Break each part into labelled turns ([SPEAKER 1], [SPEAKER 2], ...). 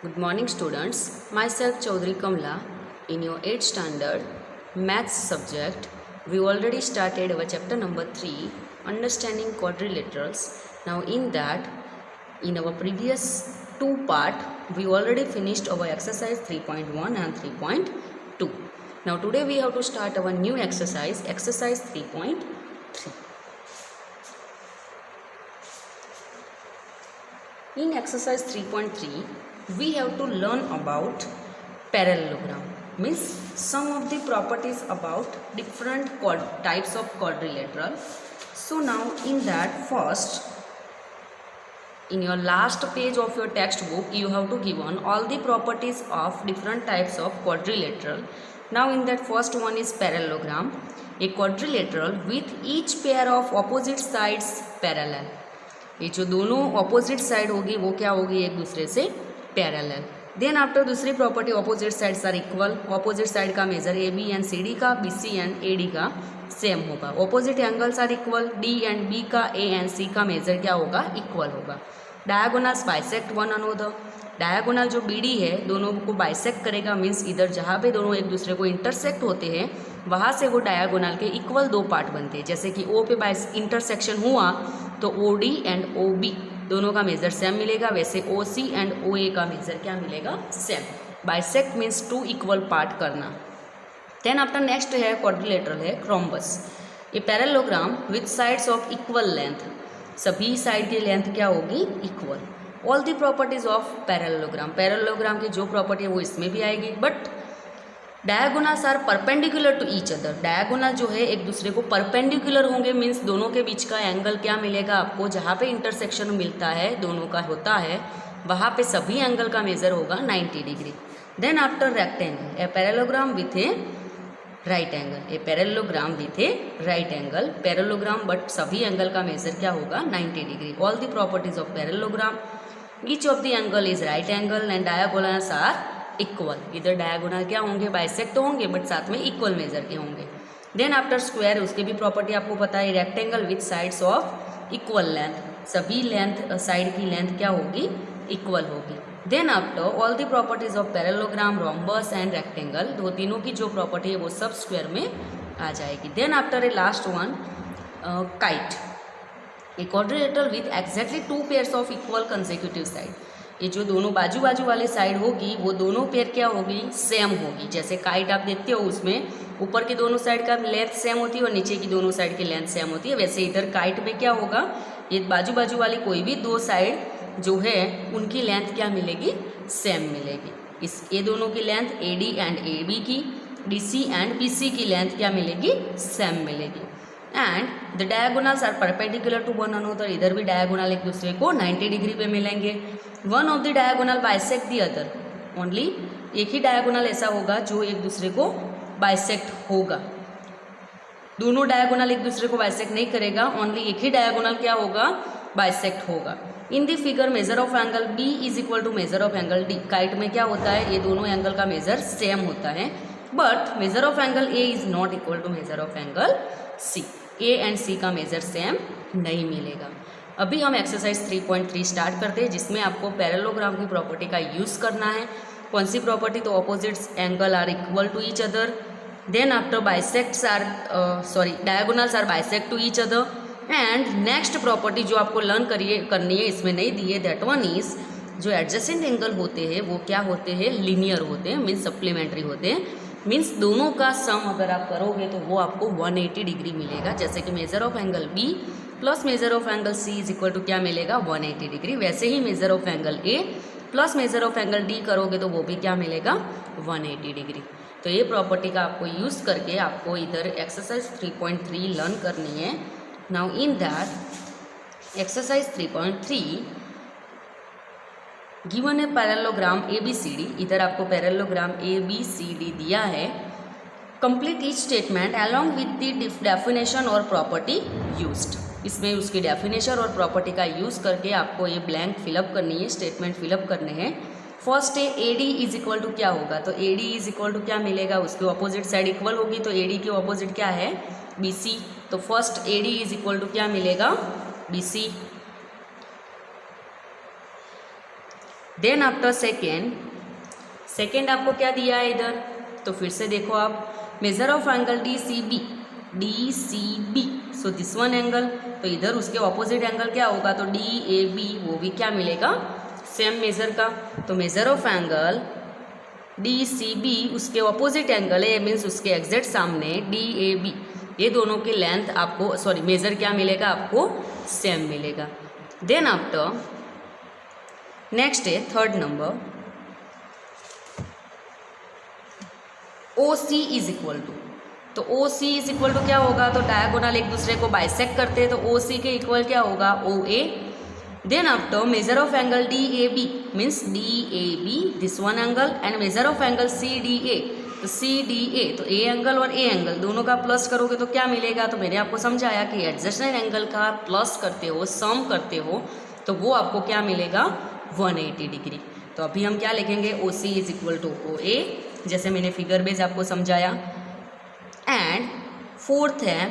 [SPEAKER 1] Good morning students, myself Chaudhary Kamla. In your 8th standard maths subject, we already started our chapter number 3, understanding quadrilaterals. Now in that, in our previous 2 part, we already finished our exercise 3.1 and 3.2. Now today we have to start our new exercise, exercise 3.3. In exercise 3.3, we have to learn about parallelogram, means some of the properties about different types of quadrilateral. So now in that, first, in your last page of your textbook, you have to given all the properties of different types of quadrilateral. Now in that, first one is parallelogram, a quadrilateral with each pair of opposite sides parallel. ये जो दोनों opposite side होगी वो क्या होगी, एक दूसरे से पैरेलल. देन आफ्टर दूसरी property, opposite sides are equal. Opposite side का measure A B and C D का, B C and A D का सेम होगा. Opposite angles are equal. D and B का, ए एंड सी का measure क्या होगा, equal होगा. Diagonals bisect one another. Diagonal जो बी डी है दोनों को बाइसेक्ट करेगा, मीन्स इधर जहाँ पे दोनों एक दूसरे को इंटरसेक्ट होते हैं वहाँ से वो डायगोनल के इक्वल दो पार्ट बनते हैं. जैसे कि ओ पे इंटरसेक्शन हुआ तो O D and O B दोनों का मेजर सेम मिलेगा, वैसे ओ सी एंड ओ ए का मेजर क्या मिलेगा, same. Bisect means two equal part करना. देन आफ्टर नेक्स्ट है क्वाड्रिलेटरल है रोम्बस. ये parallelogram with sides of equal length, सभी साइड की लेंथ क्या होगी, equal. All the properties of parallelogram, parallelogram की जो प्रॉपर्टी है वो इसमें भी आएगी. But diagonals are perpendicular to each other. Diagonal जो है एक दूसरे को परपेंडिकुलर होंगे, मीन्स दोनों के बीच का एंगल क्या मिलेगा आपको, जहाँ पे इंटरसेक्शन मिलता है दोनों का होता है वहाँ पे सभी एंगल का मेजर होगा 90 degree. Then after rectangle, a parallelogram with a right angle. A parallelogram with a right angle, parallelogram but सभी एंगल का मेजर क्या होगा, 90 degree. All the properties of parallelogram, each of the angle is right angle and diagonals are equal. इधर diagonal क्या होंगे, bisect तो होंगे but साथ में इक्वल मेजर के होंगे. देन आफ्टर स्क्वायर, उसके भी प्रॉपर्टी आपको पता है, rectangle with sides of equal length, सभी लेंथ साइड की लेंथ क्या होगी, इक्वल होगी. Then after all the properties of parallelogram, rhombus and rectangle, दो तीनों की जो प्रॉपर्टी है वो सब स्क्वायर में आ जाएगी. Then after a last one kite, a quadrilateral with exactly 2 pairs of equal consecutive side. ये जो दोनों बाजू बाजू वाली साइड होगी वो दोनों पेयर क्या होगी, सेम होगी. जैसे काइट आप देखते हो उसमें ऊपर की दोनों साइड का लेंथ सेम होती है और नीचे की दोनों साइड की लेंथ सेम होती है, वैसे इधर काइट में क्या होगा, ये बाजू बाजू वाली कोई भी दो साइड जो है उनकी लेंथ क्या मिलेगी, सेम मिलेगी. इस ये दोनों की length A D and A B की, D C and B C की लेंथ क्या मिलेगी, सेम मिलेगी. And the diagonals are perpendicular to one another. इधर भी डायगोनल एक दूसरे को 90 डिग्री पे मिलेंगे. One of the diagonal bisect the other. Only एक ही डायगोनल ऐसा होगा जो एक दूसरे को बाइसेक्ट होगा. दोनों डायगोनल एक दूसरे को बाइसेक्ट नहीं करेगा, ओनली एक ही डायगोनल क्या होगा, बाइसेक्ट होगा. In the figure measure of angle B is equal to measure of angle D. Kite में क्या होता है, ये दोनों एंगल का मेजर सेम होता है, but measure of angle A is not equal to measure of angle C. A and C का मेजर सेम नहीं मिलेगा. अभी हम एक्सरसाइज 3.3 स्टार्ट करते हैं, जिसमें आपको पैरेललोग्राम की प्रॉपर्टी का यूज़ करना है. कौन सी प्रॉपर्टी, तो opposites angle are equal to each other. Then after bisects are diagonals are bisect to each other. And next property जो आपको लर्न करनी है, इसमें नहीं दी है, दैट वन इज जो एडजेसेंट एंगल होते हैं वो क्या होते हैं, लीनियर होते हैं, मीन्स सप्लीमेंट्री होते हैं. मीन्स दोनों का सम अगर आप करोगे तो वो आपको 180 डिग्री मिलेगा. जैसे कि measure of angle B plus measure of angle C is equal to क्या मिलेगा, 180 डिग्री. वैसे ही measure of angle A plus measure of angle D करोगे तो वो भी क्या मिलेगा, 180 डिग्री. तो ये प्रॉपर्टी का आपको यूज़ करके आपको इधर एक्सरसाइज 3.3 लर्न करनी है. Now in that exercise 3.3 given है parallelogram A B C D. इधर आपको parallelogram A B C D दिया है. Complete each statement along with the definition और प्रॉपर्टी यूज्ड. इसमें उसकी डेफिनेशन और प्रॉपर्टी का यूज़ करके आपको ये ब्लैंक फिलअप करनी है, स्टेटमेंट फिलअप करने हैं. फर्स्ट है A D is equal to क्या होगा, तो A D is equal to क्या मिलेगा, उसकी ऑपोजिट साइड इक्वल होगी तो ए डी की ऑपोजिट क्या है, बी सी. तो first A D is equal to क्या मिलेगा, B C. Then after second आपको क्या दिया है इधर, तो फिर से देखो आप, measure of angle D C B, so this one angle, तो इधर उसके ऑपोजिट एंगल क्या होगा, तो डी ए बी, वो भी क्या मिलेगा, सेम मेजर का। तो measure of angle D C B उसके ऑपोजिट एंगल है, मीन्स उसके एग्जैक्ट सामने डी ए बी, ये दोनों की लेंथ आपको मेजर क्या मिलेगा, आपको सेम मिलेगा। देन आफ्टर नेक्स्ट है third number, O C is equal to, तो O C is equal to क्या होगा, तो डायगोनल एक दूसरे को बाइसेक्ट करते हैं, तो ओ सी के इक्वल क्या होगा, O A. Then after measure of angle D A B means D A B this one angle, and measure of angle C D A, तो सी डी ए, तो ए एंगल और A angle दोनों का plus करोगे तो क्या मिलेगा, तो मैंने आपको समझाया कि एडजेसेंट एंगल का प्लस करते हो, सम करते हो, तो वो आपको क्या मिलेगा, 180 डिग्री। तो अभी हम क्या लिखेंगे, O C is equal to O A, जैसे मैंने फिगर बेस आपको समझाया। एंड फोर्थ है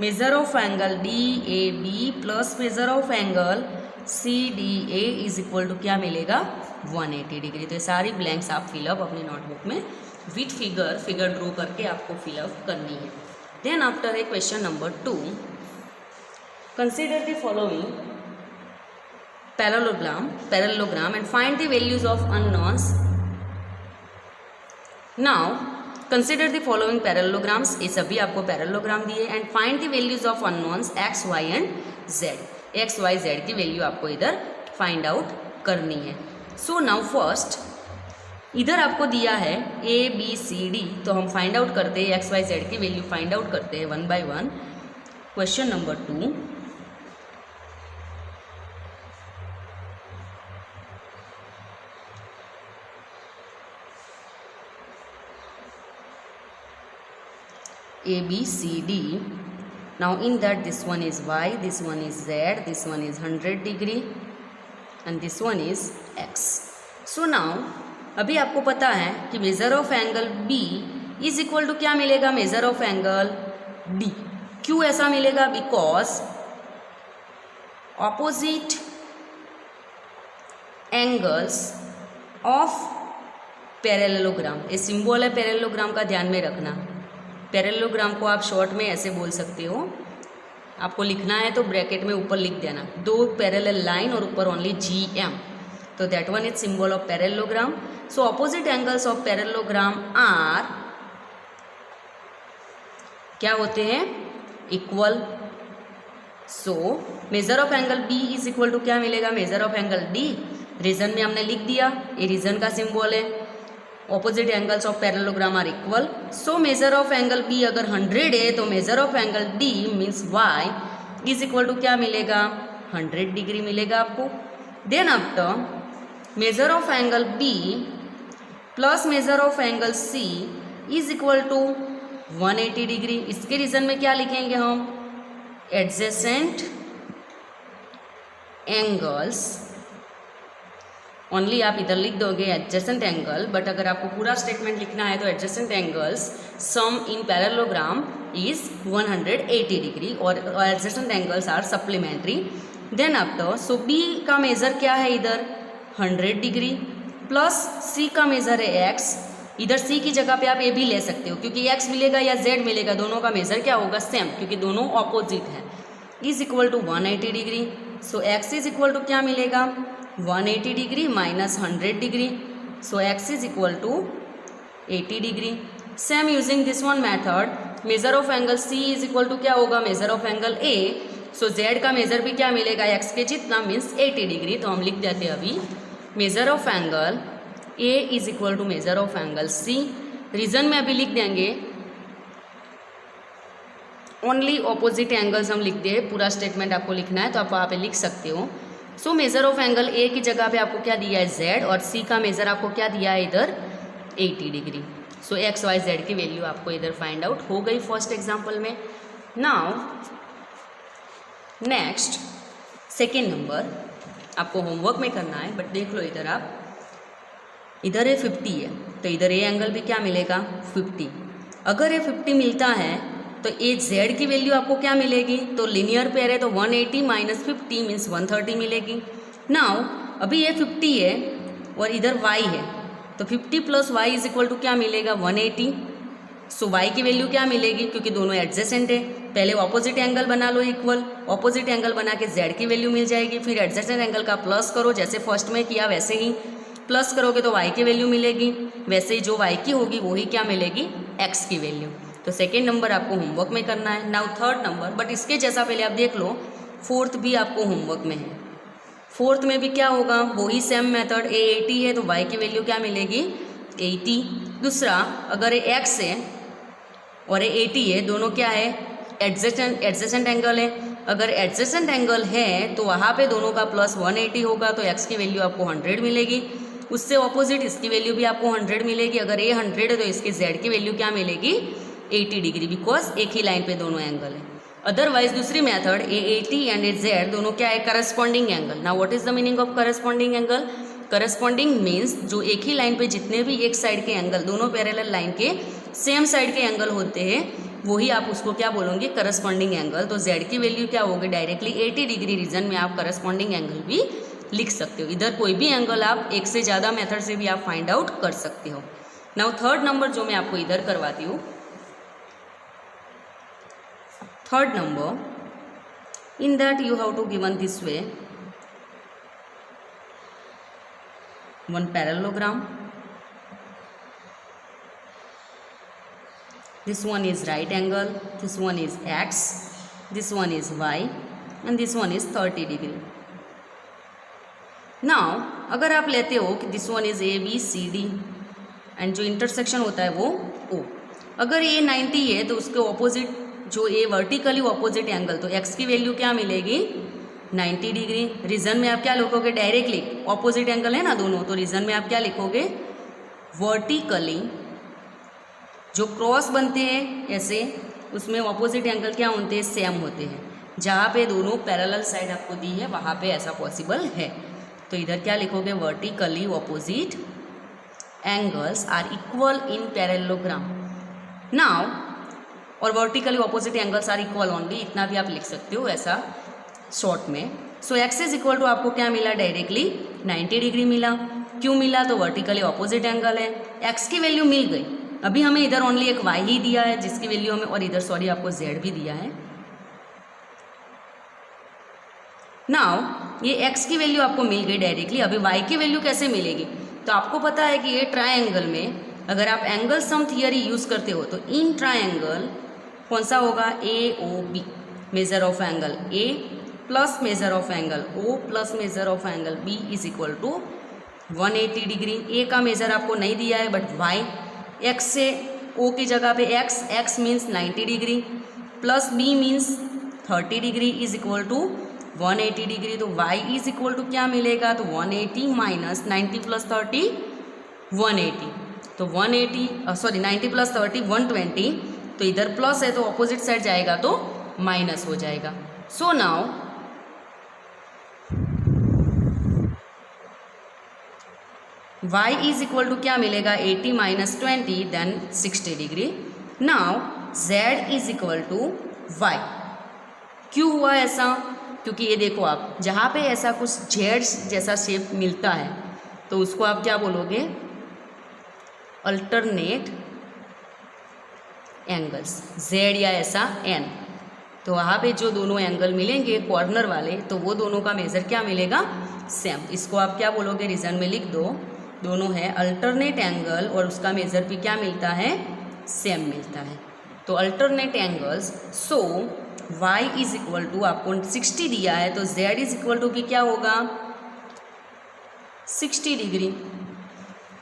[SPEAKER 1] measure of angle D A B plus measure of angle C D A is equal to क्या मिलेगा, 180 डिग्री। तो ये सारी ब्लैंक्स आप फिलअप अपनी नोटबुक में विथ फिगर ड्रॉ करके आपको फिलअप करनी है। Then after a question number 2, consider the following parallelogram and find the values of unknowns. Now consider the following parallelograms, ये सभी आपको पैरेललोग्राम दिए, and find the values of unknowns X Y and Z, X Y Z की value आपको इधर find out करनी है। So now first इधर आपको दिया है ए बी सी डी, तो हम फाइंड आउट करते हैं एक्स वाई जेड की वैल्यू फाइंड आउट करते हैं one by one. Question number 2, A B C D. Now in that this one is y, this one is z, this one is 100 degree and this one is x. So now अभी आपको पता है कि measure of angle B is equal to क्या मिलेगा, measure of angle D। क्यों ऐसा मिलेगा, because opposite angles of parallelogram, ये सिंबल है पैरेललोग्राम का, ध्यान में रखना। पैरेललोग्राम को आप शॉर्ट में ऐसे बोल सकते हो, आपको लिखना है तो ब्रैकेट में ऊपर लिख देना, 2 पैरेलल लाइन और ऊपर ओनली GM, तो that one is symbol of parallelogram. So opposite angles of parallelogram are क्या होते हैं, equal. So measure of angle B is equal to क्या मिलेगा, measure of angle D, reason में हमने लिख दिया, ये रीजन का सिंबल है। Opposite angles of parallelogram are equal, so measure of angle B अगर 100 है तो measure of angle D means Y is equal to क्या मिलेगा, 100 डिग्री मिलेगा आपको। Then after measure of angle B plus measure of angle C is equal to 180 degree. इसके reason में क्या लिखेंगे हम, एडजेसेंट एंगल्स, ओनली आप इधर लिख दोगे एडजेसेंट एंगल, बट अगर आपको पूरा स्टेटमेंट लिखना है तो adjacent angles sum in parallelogram is 180 degree और adjacent angles are supplementary. Then after so B का मेजर क्या है इधर, 100 डिग्री, प्लस C का मेजर है x, इधर C की जगह पे आप A भी ले सकते हो, क्योंकि x मिलेगा या z मिलेगा, दोनों का मेजर क्या होगा, सेम, क्योंकि दोनों ऑपोजिट है। Is equal to 180 degree, so x is equal to क्या मिलेगा, 180 degree minus 100 degree, so x is equal to 80 degree. Same using this one method, measure of angle C is equal to क्या होगा, measure of angle A, so z का measure भी क्या मिलेगा, x के जितना मीन्स 80 डिग्री। तो हम लिख देते हैं अभी measure of angle A is equal to measure of angle C, reason में अभी लिख देंगे ओनली ऑपोजिट एंगल्स हम लिख दे, पूरा स्टेटमेंट आपको लिखना है तो आप वहाँ पे लिख सकते हो। सो मेजर ऑफ एंगल A की जगह पे आपको क्या दिया है, Z, और C का मेजर आपको क्या दिया है इधर, 80 डिग्री। सो एक्स वाई जेड की वैल्यू आपको इधर फाइंड आउट हो गई फर्स्ट एग्जाम्पल में। नाउ नेक्स्ट सेकेंड नंबर आपको होमवर्क में करना है, बट देख लो इधर आप, इधर ये 50 है तो इधर ये एंगल भी क्या मिलेगा, 50। अगर ये 50 मिलता है तो ए जेड की वैल्यू आपको क्या मिलेगी, तो लिनियर पेयर है तो 180 माइनस 50 मीन्स 130 मिलेगी। नाउ अभी ये 50 है और इधर y है, तो 50 plus Y is equal to क्या मिलेगा 180। सो y की वैल्यू क्या मिलेगी, क्योंकि दोनों एडजेसेंट है, पहले ऑपोजिट एंगल बना लो इक्वल, ऑपोजिट एंगल बना के z की वैल्यू मिल जाएगी, फिर एडजेसेंट एंगल का प्लस करो, जैसे फर्स्ट में किया वैसे ही प्लस करोगे तो y की वैल्यू मिलेगी, वैसे ही जो y की होगी वही क्या मिलेगी x की वैल्यू। तो सेकेंड नंबर आपको होमवर्क में करना है। नाउ थर्ड नंबर, बट इसके जैसा पहले आप देख लो, फोर्थ भी आपको होमवर्क में है। फोर्थ में भी क्या होगा, वही सेम मेथड, a 80 है तो y की वैल्यू क्या मिलेगी 80। दूसरा, अगर ये x है और ये 80 है, दोनों क्या है एडजेसेंट एंगल है, अगर एडजेसेंट एंगल है तो वहाँ पे दोनों का प्लस 180 होगा, तो x की वैल्यू आपको 100 मिलेगी। उससे ऑपोजिट इसकी वैल्यू भी आपको 100 मिलेगी, अगर ये 100 है तो इसकी z की वैल्यू क्या मिलेगी 80 डिग्री, बिकॉज एक ही लाइन पे दोनों एंगल है। अदरवाइज दूसरी method A 80 and A z दोनों क्या है corresponding angle. Now what is the meaning of corresponding angle? Corresponding means जो एक ही लाइन पे जितने भी एक साइड के एंगल, दोनों पैरेलल लाइन के सेम साइड के एंगल होते हैं, वही आप उसको क्या बोलोगे करस्पॉन्डिंग एंगल। तो z की वैल्यू क्या होगी डायरेक्टली 80 डिग्री रीजन में आप करस्पॉन्डिंग एंगल भी लिख सकते हो। इधर कोई भी एंगल आप एक से ज़्यादा मेथड से भी आप फाइंड आउट कर सकते हो। नाउ थर्ड नंबर जो मैं आपको इधर करवाती हूँ, third number, in that you have to given this way one parallelogram. This one is right angle, this one is x, this one is y and this one is 30 degree. Now अगर आप लेते हो कि this one is a b c d and जो intersection होता है वो o, अगर ये 90 है तो उसके ऑपोजिट जो ए वर्टिकली ऑपोजिट एंगल, तो x की वैल्यू क्या मिलेगी 90 डिग्री। रीजन में आप क्या लिखोगे डायरेक्टली, ऑपोजिट एंगल है ना दोनों, तो रीजन में आप क्या लिखोगे वर्टिकली जो क्रॉस बनते हैं ऐसे, उसमें ऑपोजिट एंगल क्या होते हैं सेम होते हैं। जहाँ पे दोनों पैरेलल साइड आपको दी है वहाँ पे ऐसा पॉसिबल है, तो इधर क्या लिखोगे vertically opposite angles are equal in parallelogram. Now और vertically opposite angles are equal only, इतना भी आप लिख सकते हो ऐसा शॉर्ट में। So x is equal to आपको क्या मिला डायरेक्टली 90 डिग्री मिला। क्यों मिला, तो वर्टिकली ऑपोजिट एंगल है, एक्स की वैल्यू मिल गई। अभी हमें इधर ओनली एक वाई ही दिया है जिसकी वैल्यू हमें, और इधर सॉरी आपको जेड भी दिया है। नाउ ये एक्स की वैल्यू आपको मिल गई डायरेक्टली, अभी वाई की वैल्यू कैसे मिलेगी, तो आपको पता है कि ये ट्रायंगल में अगर आप एंगल सम थियरी यूज करते हो तो इन ट्रायंगल कौन सा होगा A O B, measure of angle A plus measure of angle O plus measure of angle B is equal to 180 degree. A का मेजर आपको नहीं दिया है बट वाई, एक्स से ओ की जगह पे X, X means 90 degree plus B means 30 degree is equal to 180 degree. तो वाई इज इक्वल टू क्या मिलेगा, तो 180 माइनस 90 प्लस 30 180, तो 180 सॉरी 90 प्लस 30 120, तो इधर प्लस है तो ऑपोजिट साइड जाएगा तो माइनस हो जाएगा। So now y is equal to क्या मिलेगा 80 minus 20 then 60 degree. Now z is equal to y। क्यों हुआ ऐसा, क्योंकि ये देखो आप जहाँ पे ऐसा कुछ जेड जैसा शेप मिलता है तो उसको आप क्या बोलोगे अल्टरनेट एंगल्स, z या ऐसा n, तो वहाँ पे जो दोनों एंगल मिलेंगे कॉर्नर वाले तो वो दोनों का मेज़र क्या मिलेगा सेम। इसको आप क्या बोलोगे रीजन में लिख दो, दोनों है अल्टरनेट एंगल और उसका मेज़र भी क्या मिलता है सेम मिलता है। तो alternate angles, so y is equal to आपको 60 दिया है तो z इज इक्वल टू भी क्या होगा 60 degree.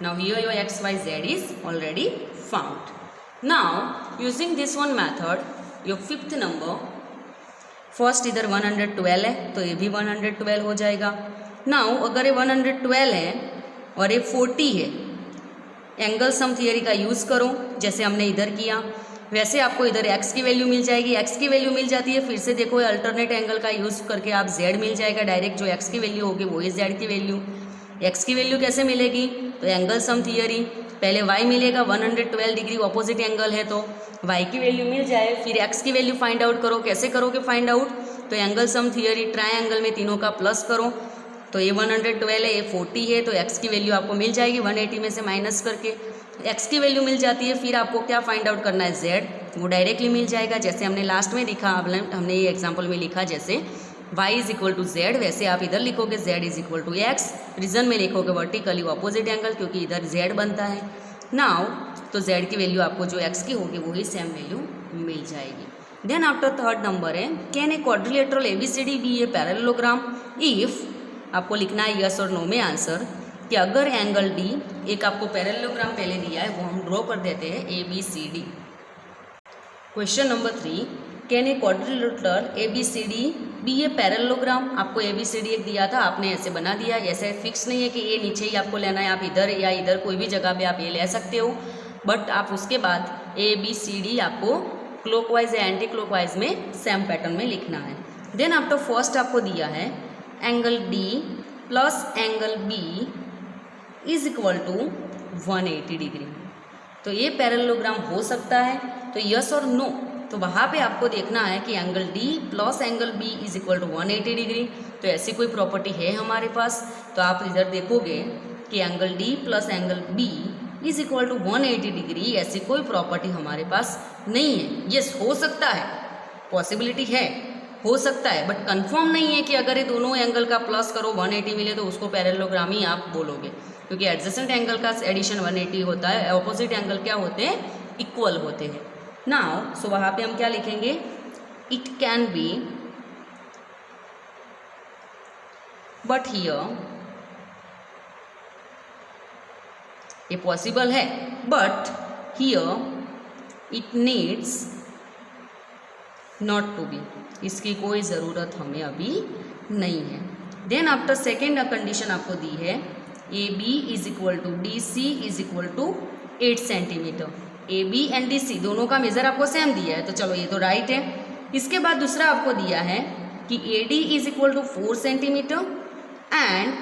[SPEAKER 1] Now here your X Y Z is already found. Now using this one method your fifth number, first इधर 112 है तो ये भी 112 हो जाएगा। नाउ अगर ये 112 है और ये 40 है, एंगल सम थियरी का यूज़ करो जैसे हमने इधर किया, वैसे आपको इधर x की वैल्यू मिल जाएगी। x की वैल्यू मिल जाती है, फिर से देखो अल्टरनेट एंगल का यूज़ करके आप z मिल जाएगा डायरेक्ट, जो x की वैल्यू होगी वही z की वैल्यू। x की वैल्यू कैसे मिलेगी, तो एंगल सम थियरी, पहले y मिलेगा 112 डिग्री ऑपोजिट एंगल है तो y की वैल्यू मिल जाए, फिर x की वैल्यू फाइंड आउट करो। कैसे करोगे फाइंड आउट, तो एंगल सम थियरी ट्रायंगल में तीनों का प्लस करो, तो ये 112 है, ये 40 है, तो x की वैल्यू आपको मिल जाएगी 180 में से माइनस करके x की वैल्यू मिल जाती है। फिर आपको क्या फाइंड आउट करना है, z, वो डायरेक्टली मिल जाएगा। जैसे हमने लास्ट में दिखा, हमने ये एग्जाम्पल में लिखा जैसे y is equal to Z, वैसे आप इधर लिखोगे z is equal to X. Reason में लिखोगे वर्टिकली ऑपोजिट एंगल, क्योंकि इधर z बनता है। नाउ तो z की वैल्यू आपको जो x की होगी वही सेम वैल्यू मिल जाएगी। देन आफ्टर थर्ड नंबर है, can a quadrilateral ABCD be a parallelogram if, आपको लिखना है यस और नो में आंसर, कि अगर एंगल D, एक आपको पैरेललोग्राम पहले दिया है वो हम ड्रॉ कर देते हैं ABCD। Question number 3, can a quadrilateral ABCD be a parallelogram, आपको ABCD एक दिया था, आपने ऐसे बना दिया। ऐसे फिक्स नहीं है कि ये नीचे ही आपको लेना है, आप इधर या इधर कोई भी जगह पे आप ये ले सकते हो, बट आप उसके बाद ABCD आपको क्लॉकवाइज या एंटी क्लॉकवाइज में सेम पैटर्न में लिखना है। देन आफ्टर फर्स्ट आपको दिया है angle D plus angle B is equal to 180 degree. तो ये पैरेललोग्राम हो सकता है, तो यस और नो, तो वहाँ पे आपको देखना है कि angle D plus angle B is equal to 180 degree. तो ऐसी कोई प्रॉपर्टी है हमारे पास, तो आप इधर देखोगे कि angle D plus angle B is equal to 180 degree, ऐसी कोई प्रॉपर्टी हमारे पास नहीं है। यस, हो सकता है, पॉसिबिलिटी है, हो सकता है, बट कंफर्म नहीं है कि अगर ये दोनों एंगल का प्लस करो 180 मिले तो उसको पैरेललोग्राम ही आप बोलोगे, क्योंकि एडजेसेंट एंगल का एडिशन 180 होता है, ऑपोजिट एंगल क्या होते हैं, इक्वल होते हैं। नाउ सो वहाँ पे हम क्या लिखेंगे, it can be, but here, ये पॉसिबल है, but here it needs not to be, इसकी कोई ज़रूरत हमें अभी नहीं है। देन आफ्टर सेकेंड कंडीशन आपको दी है, A B is equal to D C is equal to 8 centimetre. A B and D C दोनों का मेज़र आपको सेम दिया है, तो चलो ये तो राइट है। इसके बाद दूसरा आपको दिया है कि A D is equal to 4 centimetre and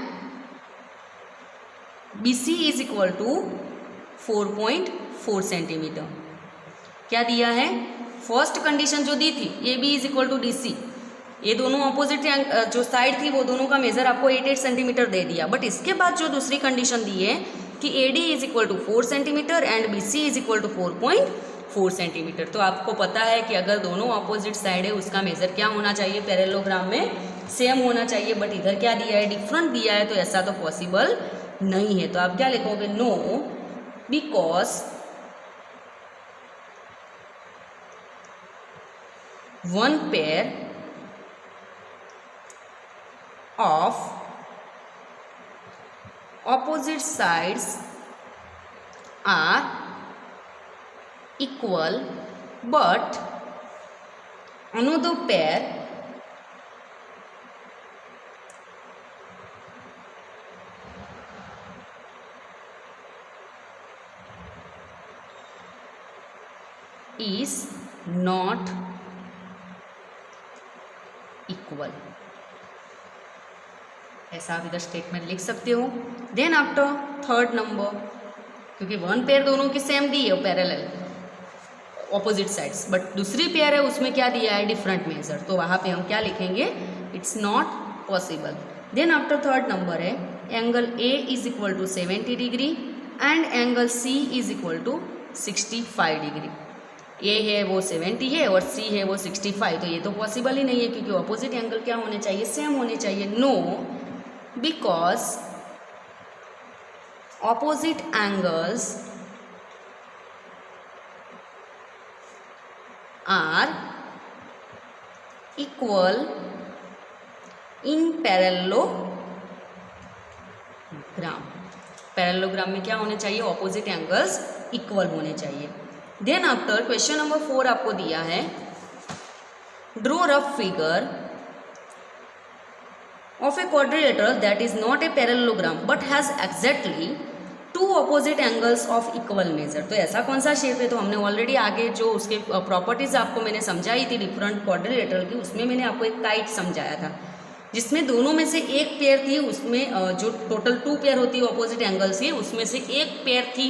[SPEAKER 1] B C is equal to 4.4 centimetre. क्या दिया है, फर्स्ट कंडीशन जो दी थी A B is equal to D C, ये दोनों ऑपोजिट जो साइड थी वो दोनों का मेजर आपको 8 सेंटीमीटर दे दिया। बट इसके बाद जो दूसरी कंडीशन दी है कि A D is equal to 4 centimetre and B C is equal to 4.4 centimetre. तो आपको पता है कि अगर दोनों ऑपोजिट साइड है उसका मेजर क्या होना चाहिए, पैरेललोग्राम में सेम होना चाहिए, बट इधर क्या दिया है, डिफरेंट दिया है, तो ऐसा तो पॉसिबल नहीं है। तो आप क्या लिखोगे, no, because one pair of opposite sides are equal, but another pair is not equal, ऐसा आप इधर स्टेटमेंट लिख सकते हो। देन आफ्टर थर्ड नंबर, क्योंकि वन पेयर दोनों की सेम दी है पैरेलल ऑपोजिट साइड्स, बट दूसरी पेयर है उसमें क्या दिया है, डिफरेंट मेजर, तो वहाँ पे हम क्या लिखेंगे, it's not possible. Then after third number है angle A is equal to 70 degree and angle C is equal to 65 degree. A है वो 70 है और सी है वो 65, तो ये तो पॉसिबल ही नहीं है, क्योंकि ऑपोजिट एंगल क्या होने चाहिए, सेम होने चाहिए। No, because opposite angles are equal in parallelogram. Parallelogram में क्या होने चाहिए, ऑपोजिट एंगल्स इक्वल होने चाहिए। देन आफ्टर क्वेश्चन नंबर 4 आपको दिया है, draw rough figure of a quadrilateral that is not a parallelogram but has exactly 2 opposite angles of equal major. तो ऐसा कौन सा शेप है, तो हमने ऑलरेडी आगे जो उसके प्रॉपर्टीज आपको मैंने समझाई थी डिफरेंट क्वाड्रिलेटरल की, उसमें मैंने आपको एक काइट समझाया था, जिसमें दोनों में से एक पेयर थी, उसमें जो टोटल 2 पेयर होती है ऑपोजिट एंगल्स की, उसमें से एक पेयर थी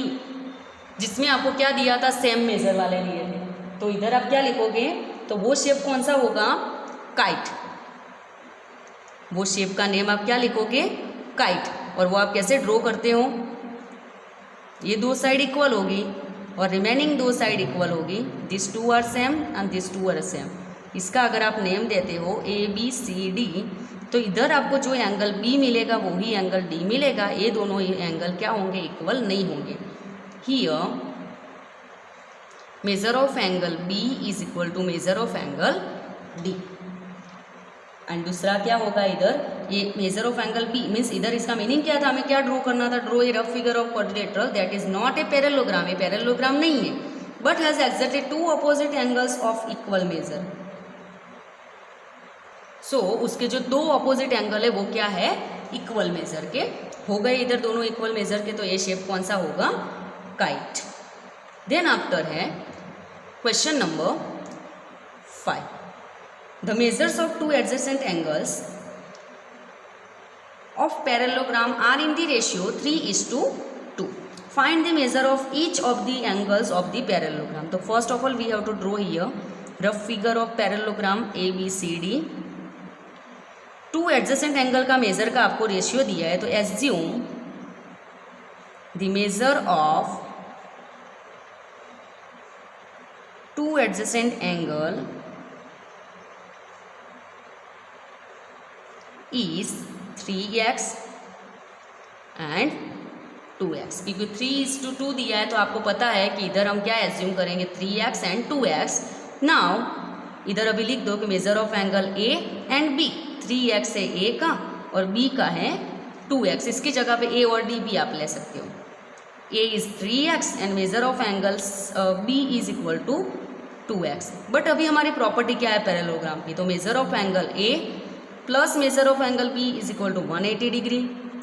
[SPEAKER 1] जिसमें आपको क्या दिया था, सेम मेजर वाले दिए थे। तो इधर आप क्या लिखोगे, तो वो शेप कौन सा होगा, काइट। वो शेप का नेम आप क्या लिखोगे, काइट। और वो आप कैसे ड्रॉ करते हो, ये दो साइड इक्वल होगी और रिमेनिंग दो साइड इक्वल होगी, this two are same and this two are same. इसका अगर आप नेम देते हो ABCD, तो इधर आपको जो एंगल B मिलेगा वो ही एंगल D मिलेगा, ये दोनों ही एंगल क्या होंगे, इक्वल नहीं होंगे। Here measure of angle B is equal to measure of angle D। And दूसरा क्या होगा, इधर ये measure of angle B means इधर इसका मीनिंग क्या था, हमें क्या ड्रॉ करना था, draw a rough figure of quadrilateral that is not a parallelogram, ये पैरेललोग्राम नहीं है, but has exactly two opposite angles of equal measure. So उसके जो दो अपोजिट एंगल है वो क्या है, इक्वल मेजर के हो गए, इधर दोनों इक्वल मेजर के, तो ये शेप कौन सा होगा, काइट। देन आफ्टर है question number 5, the measures of two adjacent angles of parallelogram are in the ratio 3:2. Find the measure of each of the angles of the parallelogram. So first of all we have to draw here rough figure of parallelogram ABCD. Two adjacent angle का major का आपको ratio दिया है, तो assume the measure of two adjacent angle is 3x and 2x, क्योंकि 3:2 दिया है तो आपको पता है कि इधर हम क्या एज्यूम करेंगे, 3x एंड 2x। नाउ इधर अभी लिख दो कि measure of angle A and B, 3x है A का और B का है 2x, इसकी जगह पे A और D भी आप ले सकते हो। A is 3x and measure of angles B is equal to 2x। But अभी हमारी प्रॉपर्टी क्या है पैरेललोग्राम की, तो measure of angle A plus measure of angle B is equal to 180 degree.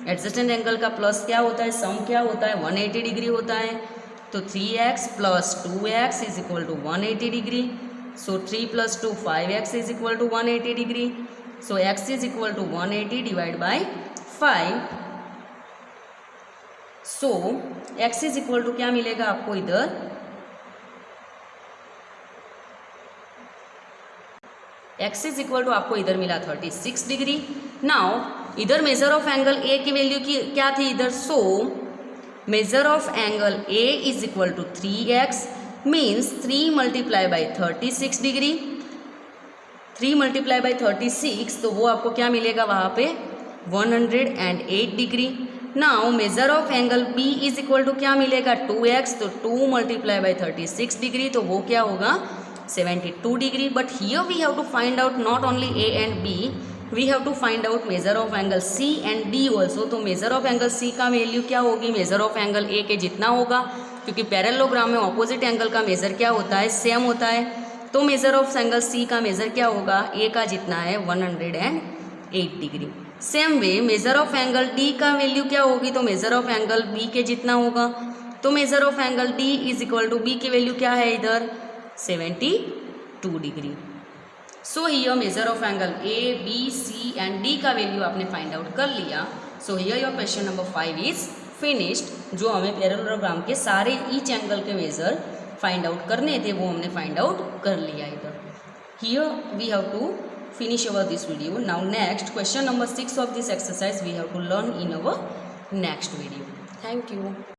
[SPEAKER 1] Adjacent angle का प्लस क्या होता है, सम क्या होता है, 180 डिग्री होता है। तो 3x plus 2x is equal to 180 degree. So 3 plus 2 5x is equal to 180 degree. So x is equal to 180 divide by 5। So x is equal to क्या मिलेगा आपको, इधर x इज इक्वल टू आपको इधर मिला 36 डिग्री। नाउ इधर measure of angle A की value की क्या थी इधर, so measure of angle A is equal to 3x means 3 multiply by 36 degree. 3 multiply by 36, तो वो आपको क्या मिलेगा वहाँ पे 108 degree. Now measure of angle B is equal to क्या मिलेगा 2x, तो 2 मल्टीप्लाई बाई 36 डिग्री, तो वो क्या होगा 72 degree. But here we have to find out not only A and B, we have to find out measure of angle C and D also. तो measure of angle C का value क्या होगी, major of angle A के जितना होगा, क्योंकि parallelogram में opposite angle का मेजर क्या होता है, सेम होता है। तो मेजर ऑफ एंगल C का मेजर क्या होगा, A का जितना है 108 degree. Same way major of angle D का वैल्यू क्या होगी, तो मेजर ऑफ एंगल B के जितना होगा। तो measure of angle D is equal to B की वैल्यू क्या है इधर 72 degree. So here measure of angle A, B, C and D का वैल्यू आपने फाइंड आउट कर लिया। So here your question number 5 is finished. जो हमें पैरेललोग्राम के सारे ईच एंगल के मेजर फाइंड आउट करने थे वो हमने फाइंड आउट कर लिया इधर। Here we have to finish over this video. Now next question number 6 of this exercise we have to learn in our next video. Thank you.